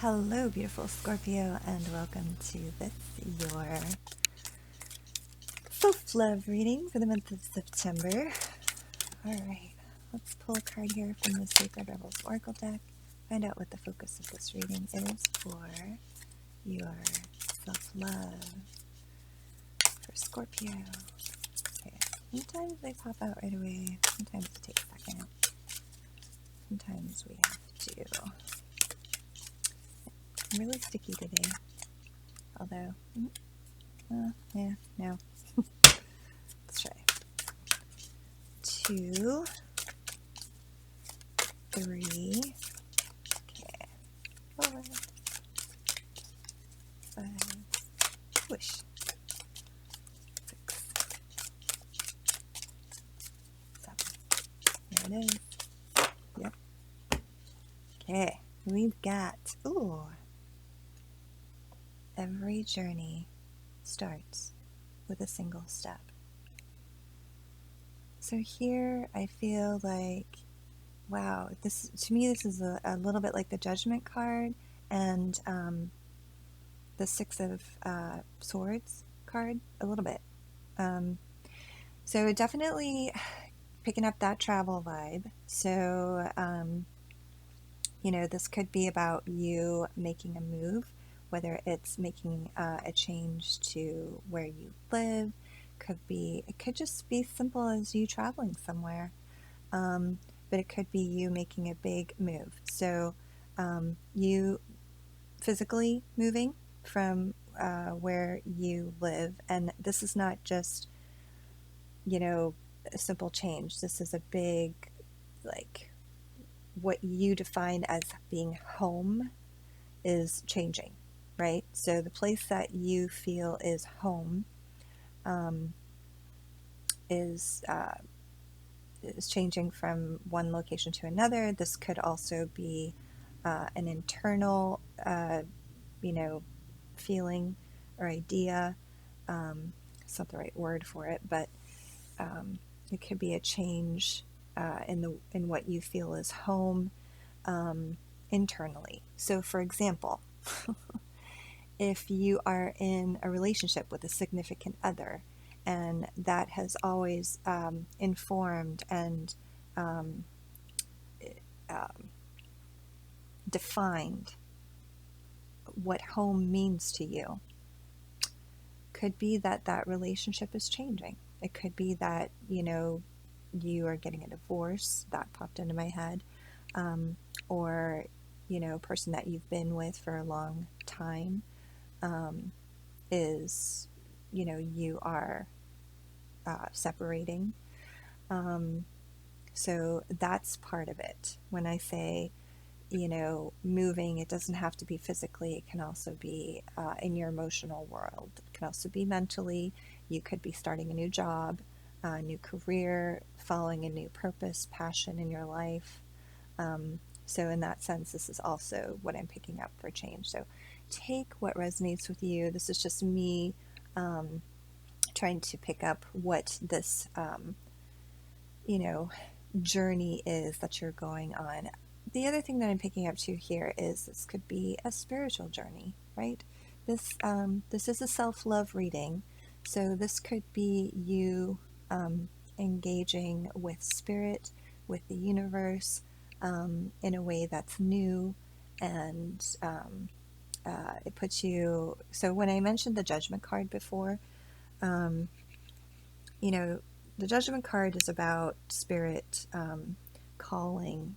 Hello, beautiful Scorpio, and welcome to this, your self-love reading for the month of September. Alright, let's pull a card here from the Sacred Rebels Oracle deck. Find out what the focus of this reading is for your self-love for Scorpio. Okay, sometimes they pop out right away, sometimes it takes a second. Sometimes we have to... I'm really sticky today, although, yeah, no. Let's try. 2, 3, okay, 4, 5, whoosh, 6, 7. There it is. Yep. Okay, we've got, every journey starts with a single step. So here I feel like, wow, this to me this is a little bit like the Judgment card and the Six of Swords card, a little bit. So definitely picking up that travel vibe. So, this could be about you making a move, whether it's making a change to where you live. It could just be simple as you traveling somewhere, but it could be you making a big move. So you physically moving from where you live, and this is not just a simple change. This is a big, like, what you define as being home is changing, right? So the place that you feel is home is changing from one location to another. This could also be an internal, feeling or idea. It's not the right word for it, but it could be a change in what you feel is home internally. So, for example, if you are in a relationship with a significant other, and that has always informed and defined what home means to you, could be that relationship is changing. It could be that you are getting a divorce. That popped into my head. Or a person that you've been with for a long time is you are separating. So that's part of it. When I say moving, it doesn't have to be physically. It can also be in your emotional world. It can also be mentally. You could be starting a new job, a new career, following a new purpose, passion in your life. So in that sense, this is also what I'm picking up for change. So take what resonates with you. This is just me trying to pick up what this, journey is that you're going on. The other thing that I'm picking up too here is this could be a spiritual journey, right? This is a self-love reading. So this could be you engaging with spirit, with the universe, in a way that's new, and it puts you... So when I mentioned the Judgment card before, the Judgment card is about spirit calling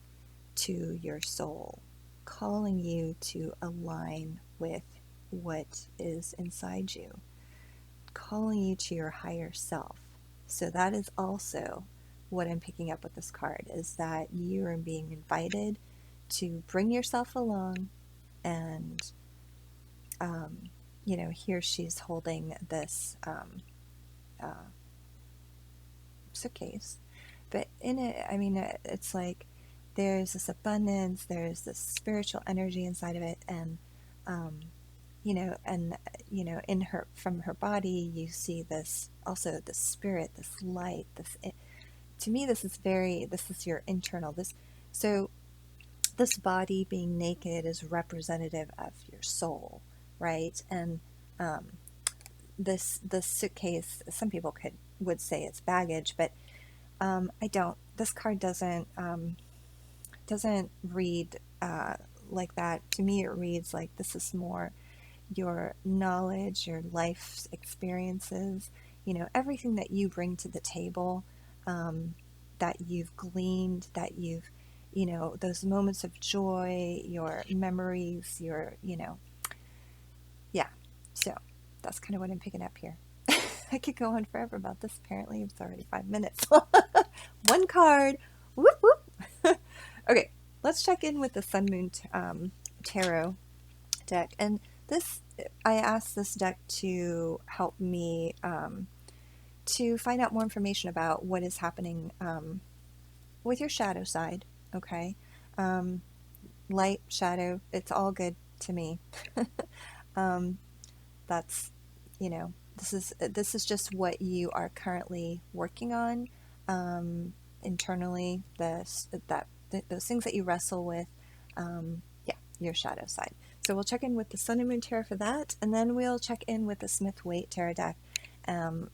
to your soul, calling you to align with what is inside you, calling you to your higher self. So that is also what I'm picking up with this card, is that you are being invited to bring yourself along. And here she's holding this suitcase, but in it, it's like there's this abundance, there's this spiritual energy inside of it, and in her, from her body, you see this also, the spirit, this light. To me, this is your internal. So this body being naked is representative of your soul, right? And this suitcase, some people would say it's baggage, but I don't. This card doesn't read like that. To me, it reads like this is more your knowledge, your life's experiences, everything that you bring to the table, that you've gleaned, that you've, those moments of joy, your memories, yeah. So that's kind of what I'm picking up here. I could go on forever about this. Apparently, it's already 5 minutes. One card. Whoop, whoop. Okay, let's check in with the Sun Moon Tarot deck. And I asked this deck to help me to find out more information about what is happening with your shadow side. Okay, light, shadow, it's all good to me. That's, this is just what you are currently working on internally. Those things that you wrestle with. Yeah, your shadow side. So we'll check in with the Sun and Moon Tarot for that, and then we'll check in with the Smith-Waite Tarot deck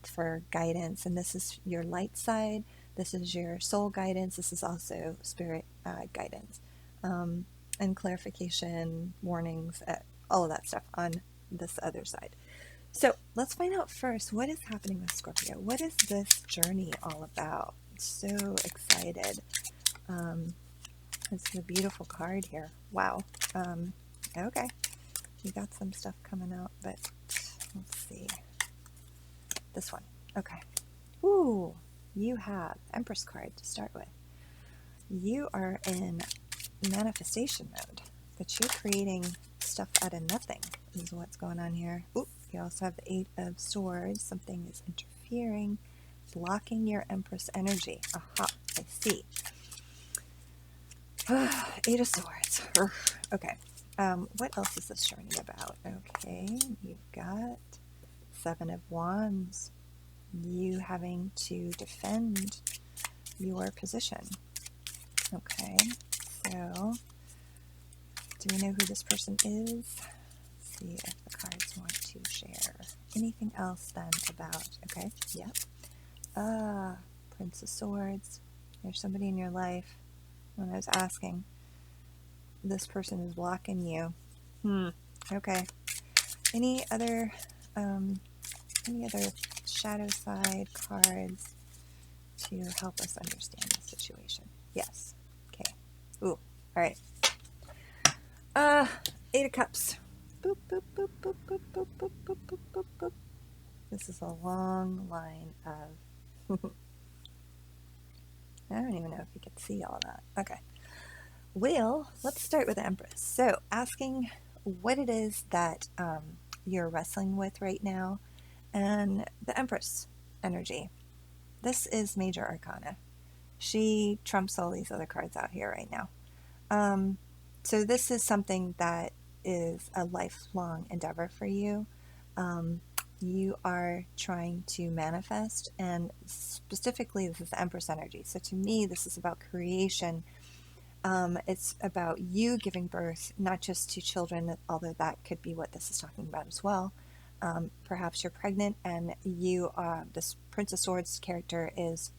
for guidance. And this is your light side. This is your soul guidance. This is also spirit guidance and clarification, warnings, all of that stuff on this other side. So let's find out first, what is happening with Scorpio? What is this journey all about? So excited. It's a beautiful card here. Wow. Okay. We got some stuff coming out, but let's see. This one. Okay. Ooh, you have Empress card to start with. You are in manifestation mode, but you're creating stuff out of nothing is what's going on here. Ooh, you also have the Eight of Swords. Something is interfering, blocking your Empress energy. Aha, I see. Eight of Swords. Okay. What else is this journey about? Okay, you've got Seven of Wands. You having to defend your position. Okay, so do we know who this person is? Let's see if the cards want to share anything else then about. Okay, yep. Prince of Swords. There's somebody in your life. When I was asking, this person is blocking you. Okay. Any other shadow side cards to help us understand the situation? Yes. Okay. Ooh. All right. Eight of Cups. Boop, boop, boop, boop, boop, boop, boop, boop, boop, boop, boop. This is a long line of I don't even know if you can see all that. Okay. Well, let's start with the Empress. So, asking what it is that you're wrestling with right now, and the Empress energy. This is major arcana. She trumps all these other cards out here right now. So this is something that is a lifelong endeavor for you. You are trying to manifest, and specifically this is the Empress energy. So to me, this is about creation. It's about you giving birth, not just to children, although that could be what this is talking about as well. Perhaps you're pregnant, and this Prince of Swords character is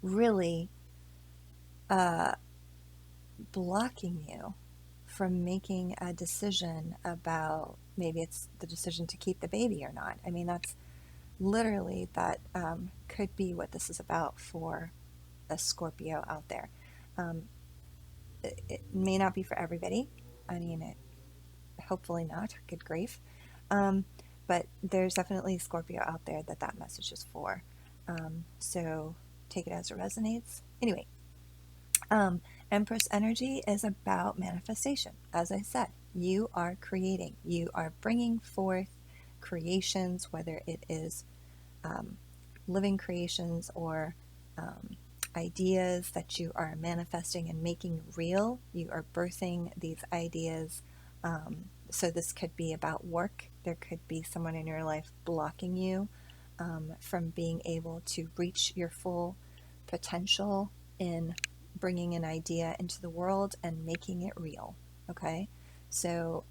really blocking you from making a decision about, maybe it's the decision to keep the baby or not. I mean, that's literally, that could be what this is about for a Scorpio out there. It may not be for everybody. I mean, hopefully not. Good grief. But there's definitely a Scorpio out there that message is for. So take it as it resonates. Anyway, Empress energy is about manifestation. As I said, you are creating. You are bringing forth creations, whether it is living creations or ideas that you are manifesting and making real. You are birthing these ideas. So this could be about work. There could be someone in your life blocking you from being able to reach your full potential in bringing an idea into the world and making it real. Okay, so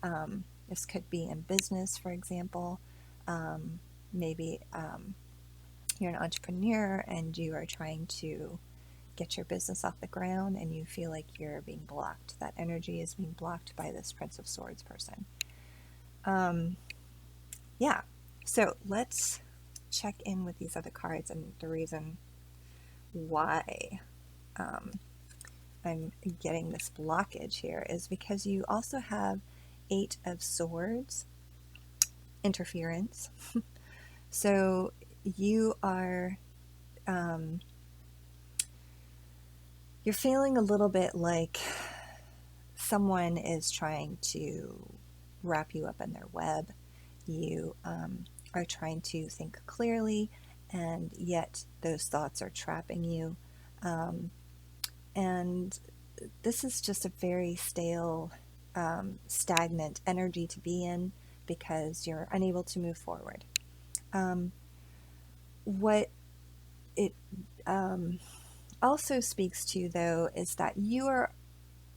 this could be in business, for example. Maybe you're an entrepreneur and you are trying to get your business off the ground and you feel like you're being blocked. That energy is being blocked by this Prince of Swords person. Yeah, so let's check in with these other cards, and the reason why I'm getting this blockage here is because you also have Eight of Swords, interference. So you are you're feeling a little bit like someone is trying to wrap you up in their web. You are trying to think clearly, and yet those thoughts are trapping you. And this is just a very stale, stagnant energy to be in because you're unable to move forward. What it also speaks to, though, is that you are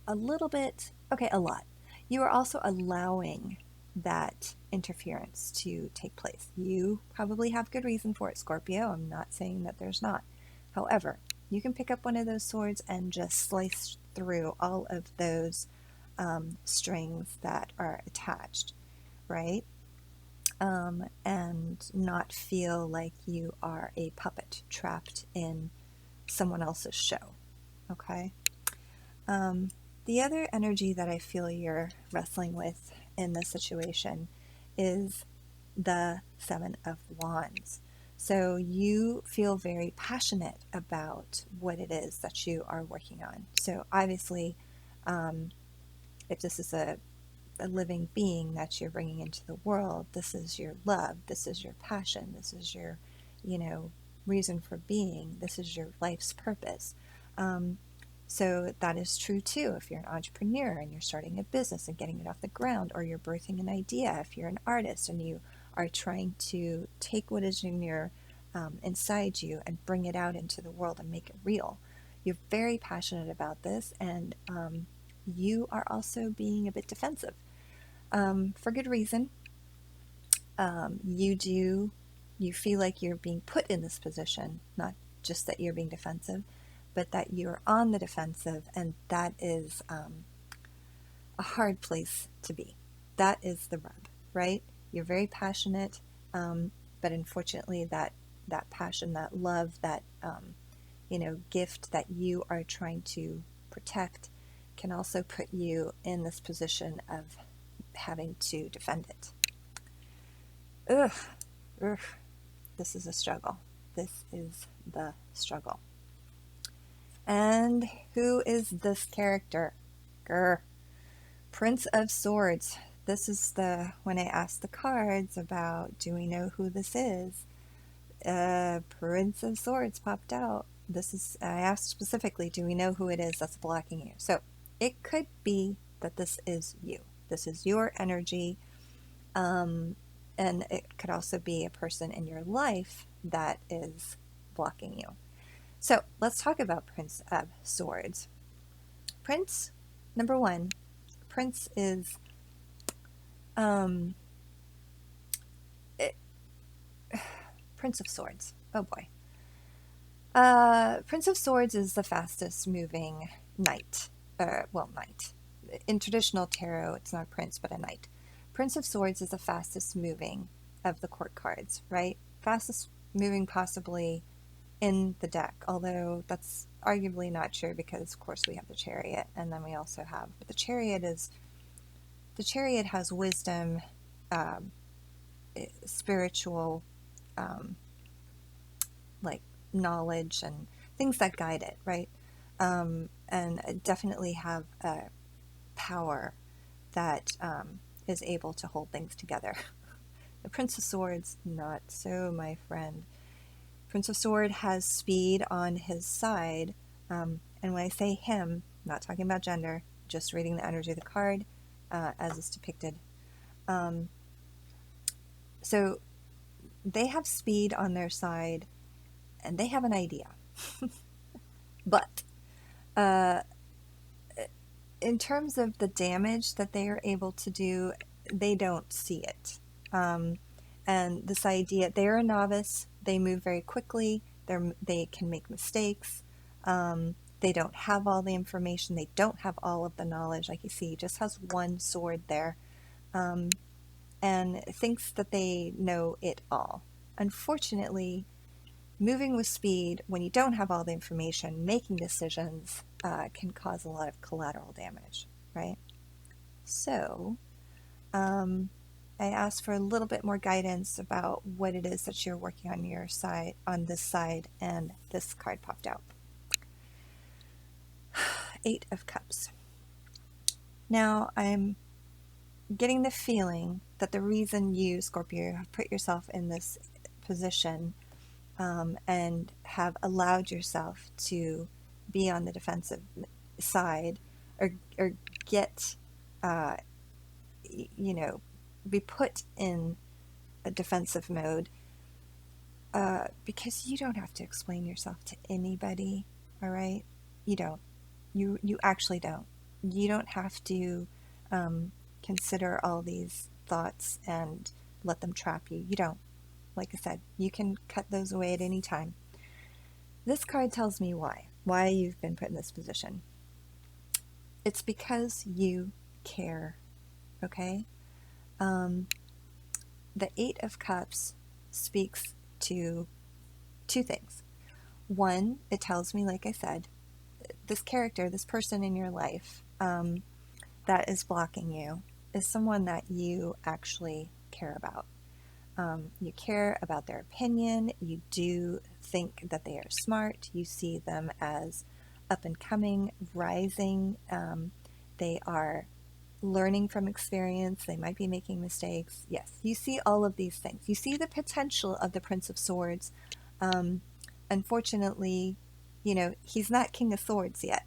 a lot. You are also allowing that interference to take place. You probably have good reason for it, Scorpio. I'm not saying that there's not. However, you can pick up one of those swords and just slice through all of those strings that are attached, right? And not feel like you are a puppet trapped in someone else's show, okay? The other energy that I feel you're wrestling with in this situation is the Seven of Wands. So you feel very passionate about what it is that you are working on. So obviously, if this is a living being that you're bringing into the world, this is your love, this is your passion, this is your, reason for being, this is your life's purpose. So that is true too if you're an entrepreneur and you're starting a business and getting it off the ground, or you're birthing an idea if you're an artist and you are trying to take what is in your inside you and bring it out into the world and make it real. You're very passionate about this, and you are also being a bit defensive for good reason. You feel like you're being put in this position, not just that you're being defensive, but that you're on the defensive, and that is a hard place to be. That is the rub, right? You're very passionate, but unfortunately that passion, that love, that gift that you are trying to protect can also put you in this position of having to defend it. Ugh. This is a struggle. This is the struggle. And who is this character? Prince of Swords. This is when I asked the cards about, do we know who this is? Prince of Swords popped out. I asked specifically, do we know who it is that's blocking you? So it could be that this is you. This is your energy. And it could also be a person in your life that is blocking you. So let's talk about Prince of Swords. Prince, number one, Prince is Prince of Swords. Oh boy. Prince of Swords is the fastest moving knight. Knight. In traditional tarot, it's not a prince, but a knight. Prince of Swords is the fastest moving of the court cards, right? Fastest moving possibly in the deck, although that's arguably not true because, of course, we have the Chariot, and then we also have, but the Chariot has wisdom, spiritual, like knowledge and things that guide it, right? And definitely have a power that is able to hold things together. The Prince of Swords, not so, my friend. Prince of Sword has speed on his side, and when I say him, I'm not talking about gender, just reading the energy of the card as is depicted. So they have speed on their side, and they have an idea. But Uh, in terms of the damage that they are able to do, they don't see it. And this idea, they're a novice, they move very quickly, they can make mistakes, they don't have all the information, they don't have all of the knowledge. Like you see, he just has one sword there, and thinks that they know it all. Unfortunately, moving with speed when you don't have all the information, making decisions, can cause a lot of collateral damage, right? So, I asked for a little bit more guidance about what it is that you're working on your side, on this side, and this card popped out. Eight of Cups. Now, I'm getting the feeling that the reason you, Scorpio, have put yourself in this position, and have allowed yourself to be on the defensive side, or get, uh, be put in a defensive mode, because you don't have to explain yourself to anybody, all right? You don't. You actually don't. You don't have to consider all these thoughts and let them trap you. You don't. Like I said, you can cut those away at any time. This card tells me why you've been put in this position. It's because you care, okay? The Eight of Cups speaks to two things. One, it tells me, like I said, this character, this person in your life, that is blocking you is someone that you actually care about. You care about their opinion. You do think that they are smart. You see them as up and coming, rising. They are learning from experience. They might be making mistakes. Yes, you see all of these things. You see the potential of the Prince of Swords. Unfortunately, he's not King of Swords yet.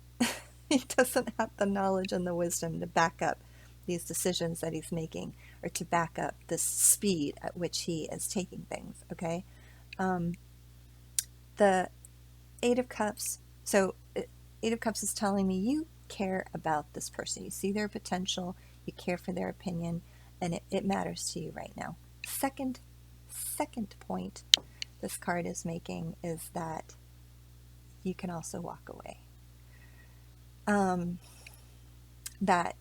He doesn't have the knowledge and the wisdom to back up these decisions that he's making, or to back up the speed at which he is taking things, okay? The Eight of Cups, so Eight of Cups is telling me you care about this person. You see their potential, you care for their opinion, and it matters to you right now. Second point this card is making is that you can also walk away. That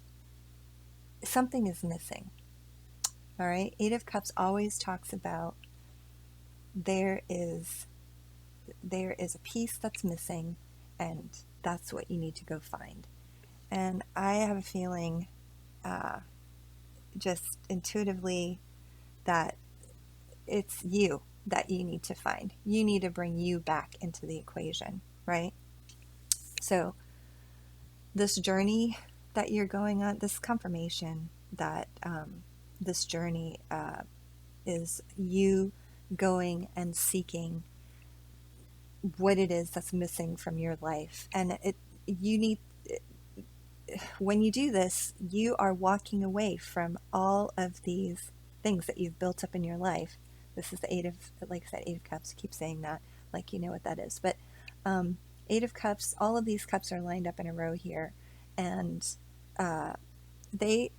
something is missing. All right, Eight of Cups always talks about there is a piece that's missing, and that's what you need to go find. And I have a feeling, just intuitively, that it's you that you need to find. You need to bring you back into the equation, right? So this journey that you're going on, this confirmation that this journey is you going and seeking what it is that's missing from your life. And when you do this, you are walking away from all of these things that you've built up in your life. This is the like I said, Eight of Cups. I keep saying that like you know what that is. But Eight of Cups, all of these cups are lined up in a row here. And they,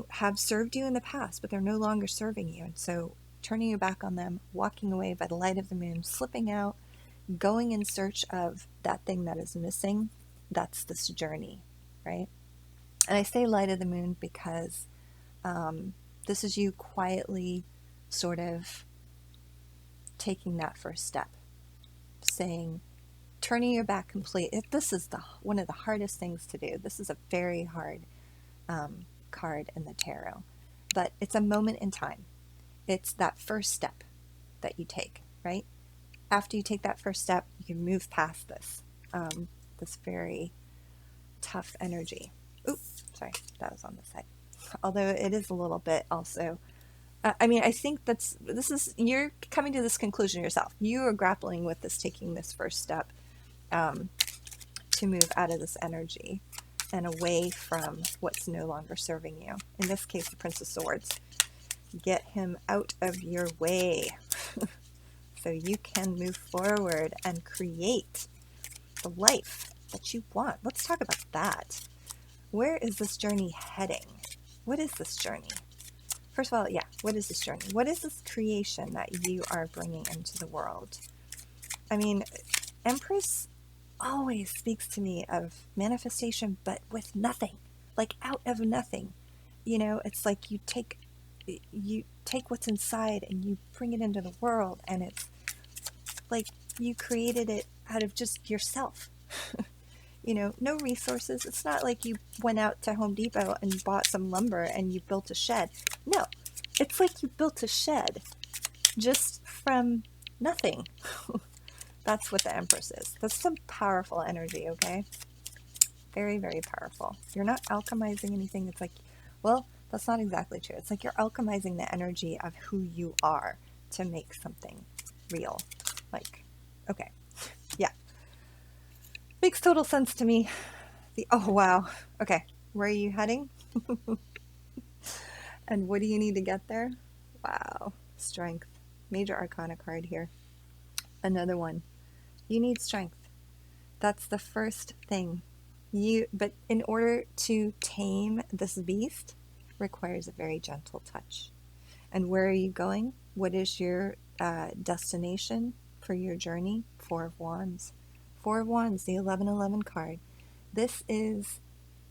have served you in the past, but they're no longer serving you. And so turning your back on them, walking away by the light of the moon, slipping out, going in search of that thing that is missing, that's this journey, right? And I say light of the moon because this is you quietly sort of taking that first step, saying, turning your back completely. This is one of the hardest things to do. This is a very hard card in the tarot, but it's a moment in time. It's that first step that you take, right? After you take that first step, you can move past this very tough energy. Oops, sorry, that was on the side. Although it is a little bit also. I think you're coming to this conclusion yourself. You are grappling with this, taking this first step to move out of this energy and away from what's no longer serving you. In this case, the Prince of Swords. Get him out of your way so you can move forward and create the life that you want. Let's talk about that. Where is this journey heading? What is this journey? First of all, yeah, what is this journey? What is this creation that you are bringing into the world? I mean, Empress always speaks to me of manifestation, but with nothing, like out of nothing. You know, it's like you take what's inside and you bring it into the world, and it's like you created it out of just yourself. You know, no resources. It's not like you went out to Home Depot and bought some lumber and you built a shed. No, it's like you built a shed just from nothing. That's what the Empress is. That's some powerful energy, okay? Very, very powerful. You're not alchemizing anything. It's like, well, that's not exactly true. It's like you're alchemizing the energy of who you are to make something real. Like, okay. Yeah. Makes total sense to me. Oh, wow. Okay. Where are you heading? And what do you need to get there? Wow. Strength. Major Arcana card here. Another one. You need strength. That's the first thing. But in order to tame this beast, requires a very gentle touch. And where are you going? What is your destination for your journey? Four of Wands. Four of Wands, the 1111 card. This is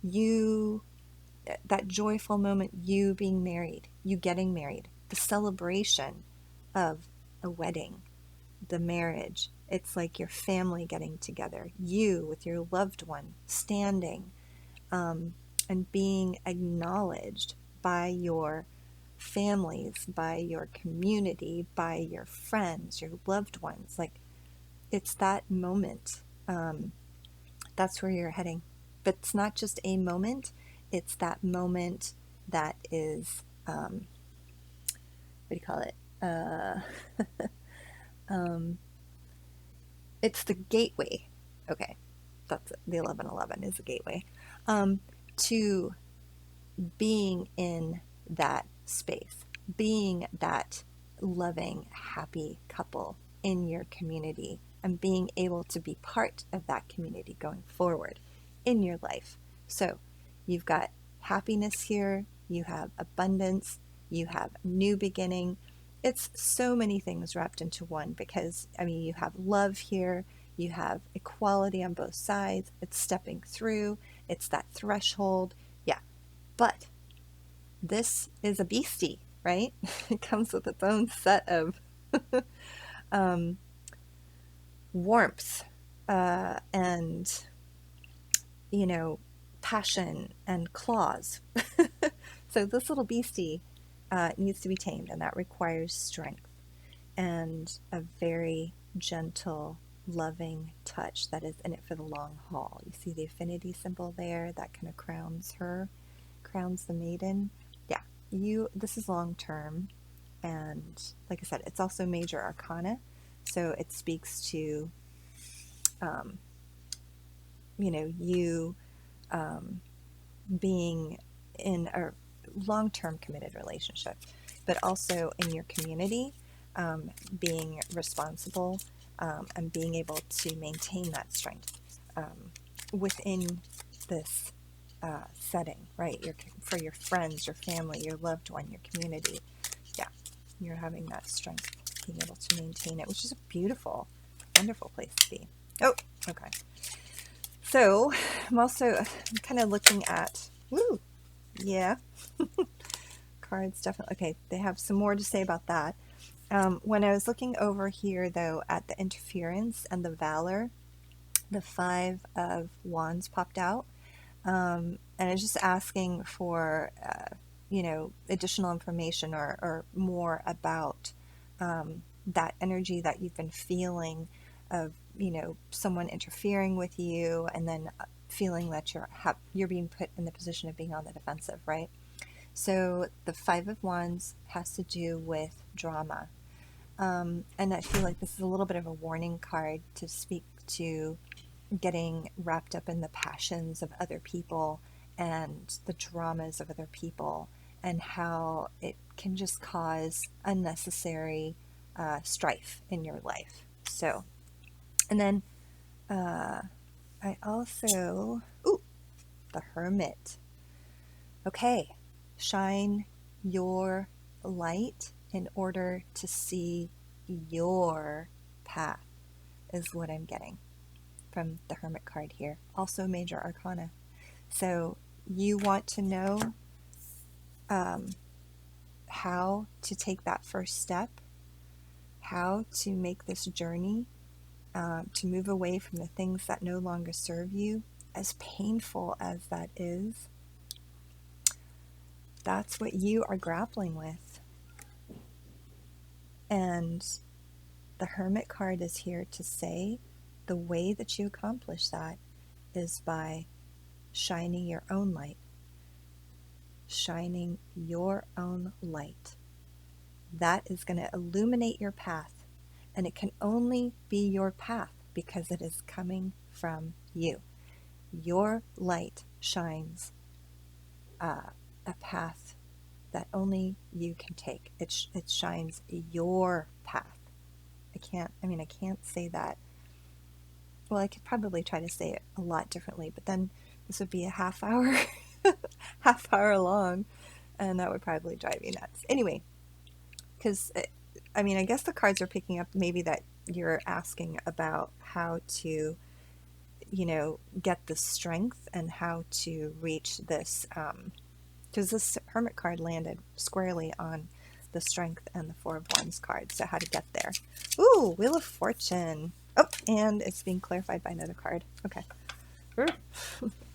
you, that joyful moment, you being married, you getting married, the celebration of a wedding, the marriage. It's like your family getting together, you with your loved one standing and being acknowledged by your families, by your community, by your friends, your loved ones. Like, it's that moment. That's where you're heading. But it's not just a moment, it's that moment that is, what do you call it? It's the gateway. Okay, that's it. The 1111 is the gateway to being in that space, being that loving, happy couple in your community, and being able to be part of that community going forward in your life. So you've got happiness here, you have abundance, you have new beginning. It's so many things wrapped into one, because I mean, you have love here, you have equality on both sides, it's stepping through, it's that threshold. Yeah, but this is a beastie, right? It comes with its own set of warmth and, you know, passion and claws. So this little beastie needs to be tamed, and that requires strength and a very gentle, loving touch that is in it for the long haul. You see the affinity symbol there? That kind of crowns her, crowns the maiden. Yeah, this is long term, and like I said, it's also major arcana, so it speaks to you being in a long-term committed relationship, but also in your community, being responsible and being able to maintain that strength within this setting, right? For your friends, your family, your loved one, your community. Yeah, you're having that strength, being able to maintain it, which is a beautiful, wonderful place to be. Oh, okay. So I'm also kind of looking at, yeah, cards definitely. Okay, they have some more to say about that. When I was looking over here, though, at the interference and the valor, the 5 of Wands popped out. And I was just asking for, additional information or more about that energy that you've been feeling of, someone interfering with you, and then feeling that you're being put in the position of being on the defensive, right? So the 5 of Wands has to do with drama. And I feel like this is a little bit of a warning card to speak to getting wrapped up in the passions of other people and the dramas of other people, and how it can just cause unnecessary strife in your life. So, and then I also, ooh, the Hermit. Okay, shine your light in order to see your path, is what I'm getting from the Hermit card here. Also Major Arcana. So you want to know how to take that first step, how to make this journey, to move away from the things that no longer serve you, as painful as that is. That's what you are grappling with. And the Hermit card is here to say the way that you accomplish that is by shining your own light. Shining your own light. That is going to illuminate your path. And it can only be your path because it is coming from you. Your light shines a path that only you can take. It shines your path. I can't say that. Well, I could probably try to say it a lot differently, but then this would be a half hour, half hour long, and that would probably drive me nuts. Anyway, because, I guess the cards are picking up maybe that you're asking about how to, get the strength and how to reach this, because this Hermit card landed squarely on the Strength and the Four of Wands card. So how to get there. Ooh, Wheel of Fortune. Oh, and it's being clarified by another card. Okay.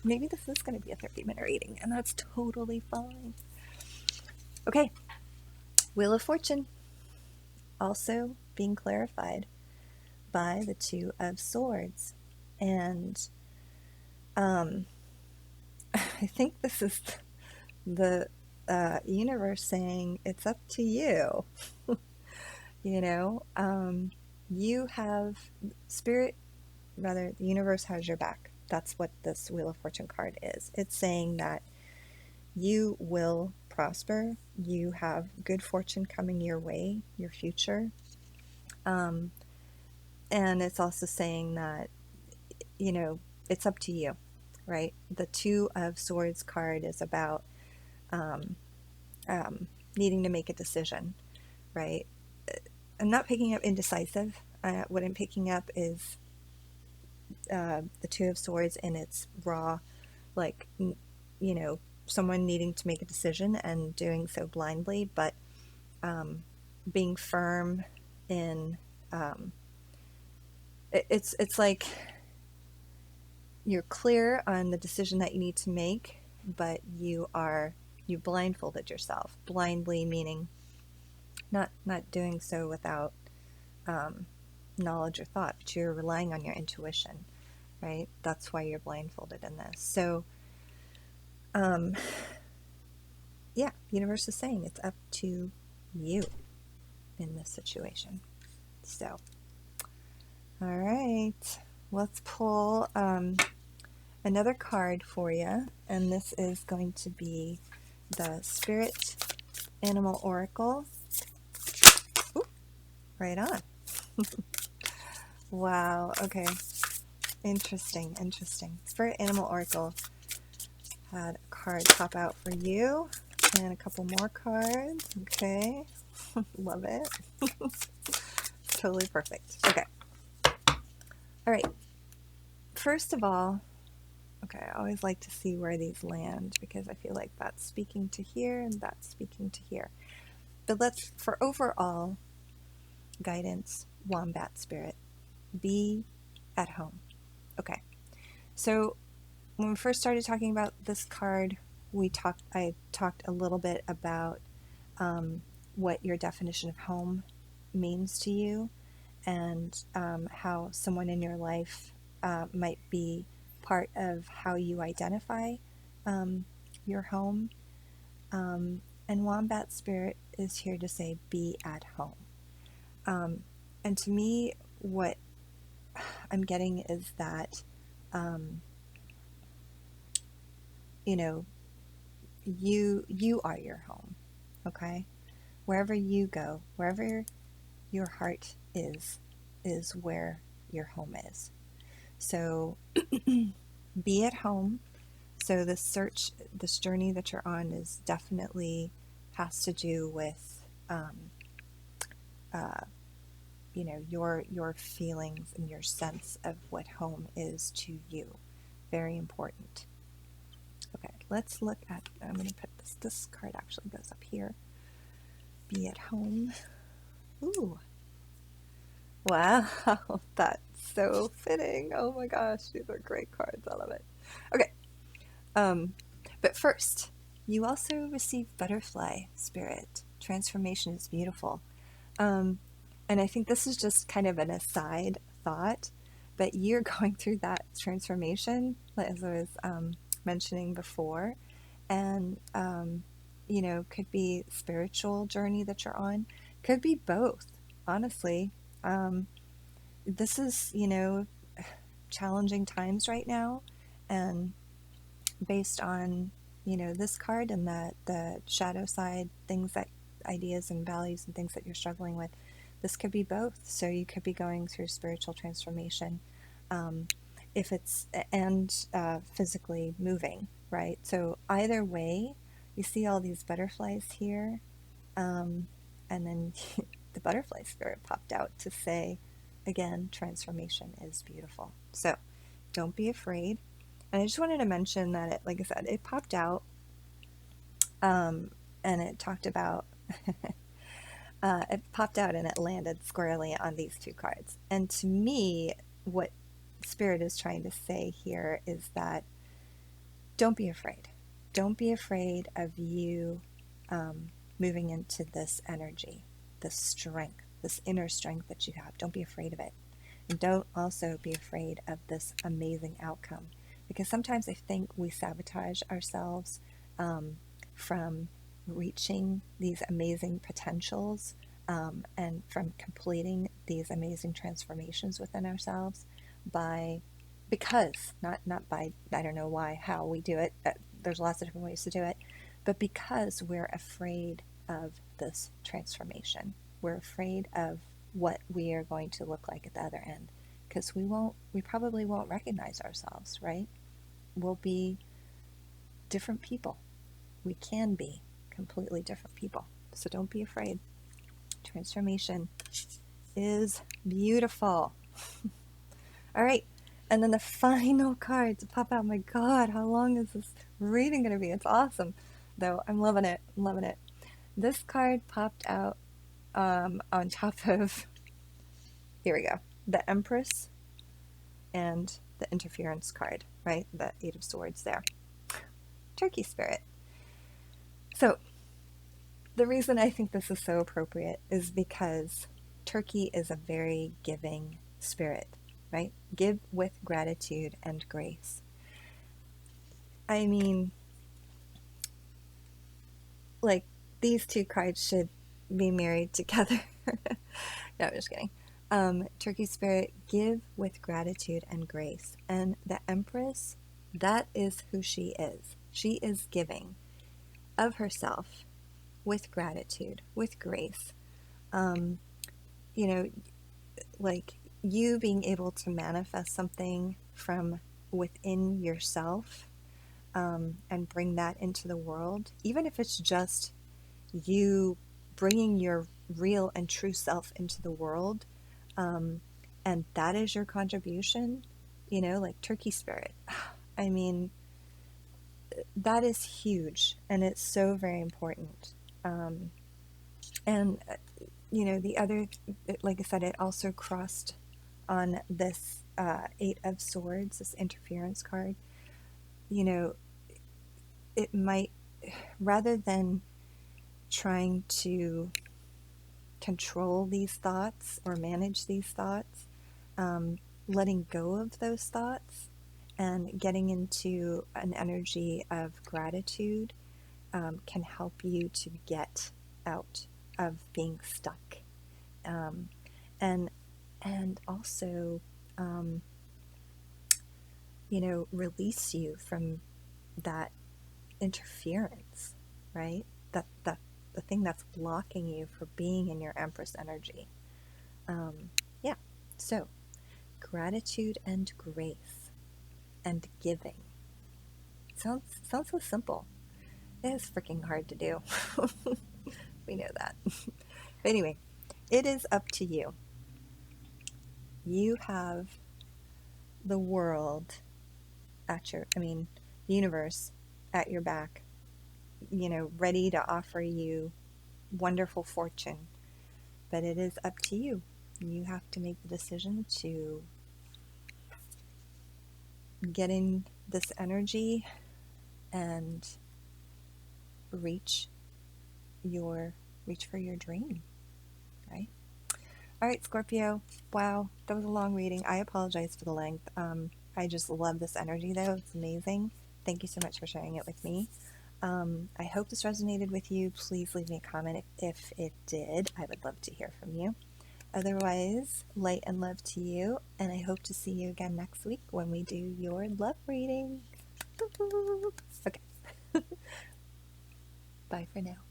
Maybe this is going to be a 30-minute reading, and that's totally fine. Okay. Wheel of Fortune. Also being clarified by the Two of Swords. And I think this is the universe saying it's up to you. You have spirit, rather, the universe has your back. That's what this Wheel of Fortune card is. It's saying that you will prosper. You have good fortune coming your way, your future. And it's also saying that, it's up to you, right? The Two of Swords card is about needing to make a decision, right? I'm not picking up indecisive. What I'm picking up is the Two of Swords in its raw, like, someone needing to make a decision and doing so blindly, but being firm in, it's like you're clear on the decision that you need to make, but you blindfolded yourself. Blindly meaning not doing so without knowledge or thought, but you're relying on your intuition, right? That's why you're blindfolded in this. So, yeah, the universe is saying it's up to you in this situation. So, all right, let's pull another card for you, and this is going to be the Spirit Animal Oracle. Ooh, right on. Wow, okay. Interesting. Spirit Animal Oracle had a card pop out for you, and a couple more cards. Okay. Love it. Totally perfect. Okay. All right. First of all, okay, I always like to see where these land because I feel like that's speaking to here and that's speaking to here. But for overall guidance, Wombat Spirit, be at home. Okay. So when we first started talking about this card, I talked a little bit about what your definition of home means to you, and how someone in your life might be part of how you identify your home. And Wombat Spirit is here to say, be at home. And to me, what I'm getting is that, you are your home, okay? Wherever you go, wherever your heart is where your home is. So be at home. So this journey that you're on is definitely has to do with, uh, your feelings and your sense of what home is to you. Very important. Okay, let's look at, I'm going to put this card actually goes up here. Be at home. Ooh. Wow, that's so fitting. Oh my gosh, these are great cards. I love it. Okay, but first, you also receive butterfly spirit. Transformation is beautiful. Um, and I think this is just kind of an aside thought, but you're going through that transformation, as I was mentioning before, and could be spiritual journey that you're on, could be both, honestly. Um, this is, challenging times right now, and based on, this card and the shadow side, things that ideas and values and things that you're struggling with, this could be both. So you could be going through spiritual transformation, um, if it's, and physically moving, right? So either way, you see all these butterflies here, and then the butterfly spirit popped out to say, again, transformation is beautiful. So don't be afraid. And I just wanted to mention that like I said, it popped out, and it talked about, it popped out and it landed squarely on these two cards. And to me, what Spirit is trying to say here is that don't be afraid. Don't be afraid of you moving into this energy, this strength, this inner strength that you have. Don't be afraid of it. And don't also be afraid of this amazing outcome. Because sometimes I think we sabotage ourselves from reaching these amazing potentials, and from completing these amazing transformations within ourselves because not by, I don't know why, how we do it. There's lots of different ways to do it, but because we're afraid of this transformation. We're afraid of what we are going to look like at the other end, because we probably won't recognize ourselves, right? We'll be different people. We can be completely different people. So don't be afraid. Transformation is beautiful. All right. And then the final card to pop out. My God, how long is this reading going to be? It's awesome, though. I'm loving it. I'm loving it. This card popped out on top of, here we go, the Empress and the Interference card, right? The Eight of Swords there. Turkey spirit. So the reason I think this is so appropriate is because Turkey is a very giving spirit, right? Give with gratitude and grace. I mean, like, these two cards should be married together. No, I'm just kidding. Turkey spirit, give with gratitude and grace. And the Empress, that is who she is. She is giving of herself with gratitude, with grace. Um, you know, like you being able to manifest something from within yourself, and bring that into the world, even if it's just you bringing your real and true self into the world, and that is your contribution, like Turkey spirit. I mean, that is huge, and it's so very important. And the other, like I said, it also crossed on this Eight of Swords, this interference card. It might, rather than trying to control these thoughts or manage these thoughts, letting go of those thoughts and getting into an energy of gratitude, can help you to get out of being stuck, um, and also, um, release you from that interference, right? That the thing that's blocking you for being in your Empress energy. Yeah. So Gratitude and grace and giving. Sounds so simple. It is freaking hard to do. We know that. But anyway, it is up to you. You have the world at your, the universe at your back, ready to offer you wonderful fortune. But it is up to you. You have to make the decision to get in this energy and reach for your dream, right? All right, Scorpio. Wow, that was a long reading. I apologize for the length. I just love this energy, though. It's amazing. Thank you so much for sharing it with me. I hope this resonated with you. Please leave me a comment if it did. I would love to hear from you. Otherwise, light and love to you, and I hope to see you again next week when we do your love reading. Okay. Bye for now.